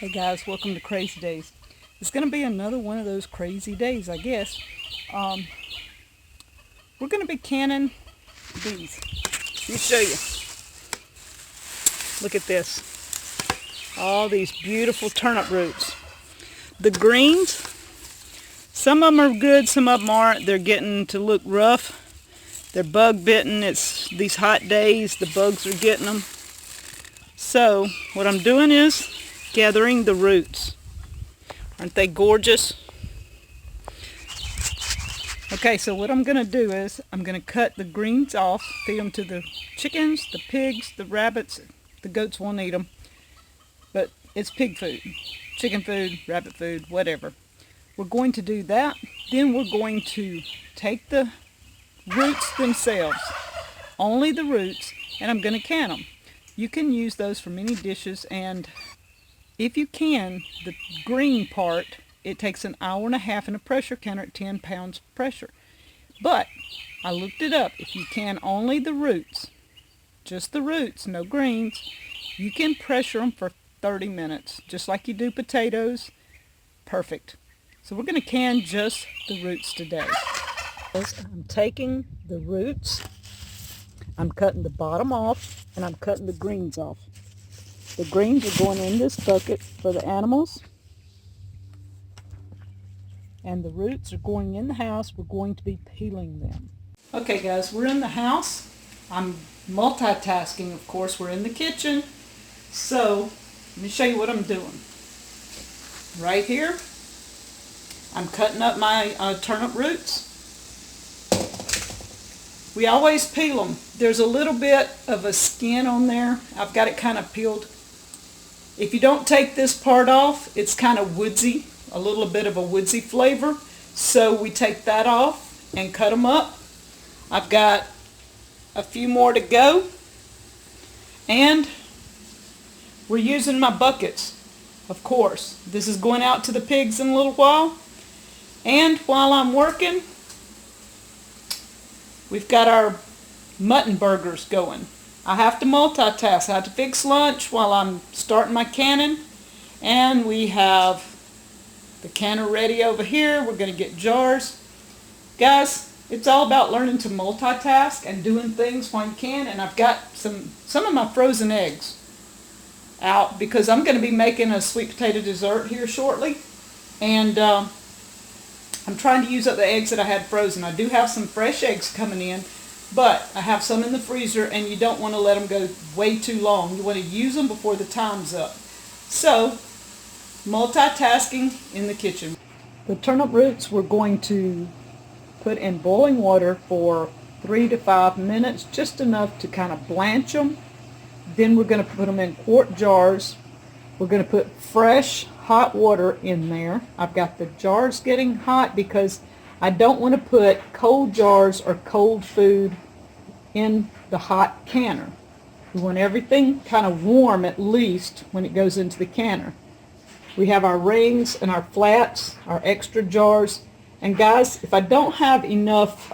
Hey guys, welcome to Crazy Days. It's going to be another one of those crazy days, I guess. We're going to be canning these. Let me show you. Look at this. All these beautiful turnip roots. The greens, some of them are good, some of them aren't. They're getting to look rough. They're bug bitten. It's these hot days, the bugs are getting them. So what I'm doing is gathering the roots. Aren't they gorgeous? Okay, so what I'm going to do is I'm going to cut the greens off, feed them to the chickens, the pigs, the rabbits. The goats won't eat them, but it's pig food, chicken food, rabbit food, whatever. We're going to do that. Then we're going to take the roots themselves, only the roots, and I'm going to can them. You can use those for many dishes, and if you can, the green part, it takes an hour and a half in a pressure canner at 10 pounds pressure. But I looked it up. If you can only the roots, just the roots, no greens, you can pressure them for 30 minutes, just like you do potatoes. Perfect. So we're going to can just the roots today. I'm taking the roots, I'm cutting the bottom off, and I'm cutting the greens off. The greens are going in this bucket for the animals. And the roots are going in the house. We're going to be peeling them. Okay guys, we're in the house. I'm multitasking, of course. We're in the kitchen. So, let me show you what I'm doing. Right here, I'm cutting up my turnip roots. We always peel them. There's a little bit of a skin on there. I've got it kind of peeled. If you don't take this part off, it's kind of woodsy, a little bit of a woodsy flavor. So we take that off and cut them up. I've got a few more to go. And we're using my buckets, of course. This is going out to the pigs in a little while. And while I'm working, we've got our mutton burgers going. I have to multitask. I have to fix lunch while I'm starting my canning. And we have the canner ready over here. We're going to get jars. Guys, it's all about learning to multitask and doing things while you can. And I've got some of my frozen eggs out because I'm going to be making a sweet potato dessert here shortly. And I'm trying to use up the eggs that I had frozen. I do have some fresh eggs coming in, but I have some in the freezer, and you don't want to let them go way too long. You want to use them before the time's up. So, multitasking in the kitchen. The turnip roots we're going to put in boiling water for 3 to 5 minutes, just enough to kind of blanch them. Then we're going to put them in quart jars. We're going to put fresh hot water in there. I've got the jars getting hot because I don't want to put cold jars or cold food in the hot canner. We want everything kind of warm at least when it goes into the canner. We have our rings and our flats, our extra jars. And guys, if I don't have enough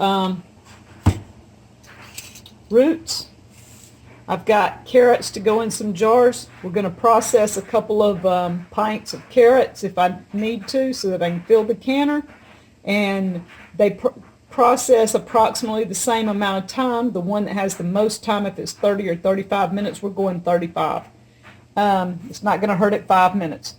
roots, I've got carrots to go in some jars. We're going to process a couple of pints of carrots if I need to so that I can fill the canner. And they process approximately the same amount of time. The one that has the most time, if it's 30 or 35 minutes, we're going 35. It's not going to hurt at 5 minutes.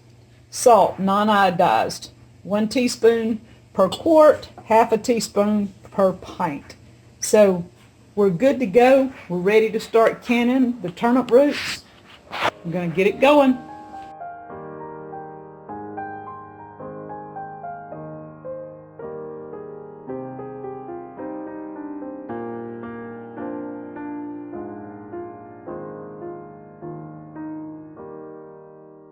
Salt, non-iodized, 1 teaspoon per quart, half a teaspoon per pint. So we're good to go. We're ready to start canning the turnip roots. I'm going to get it going.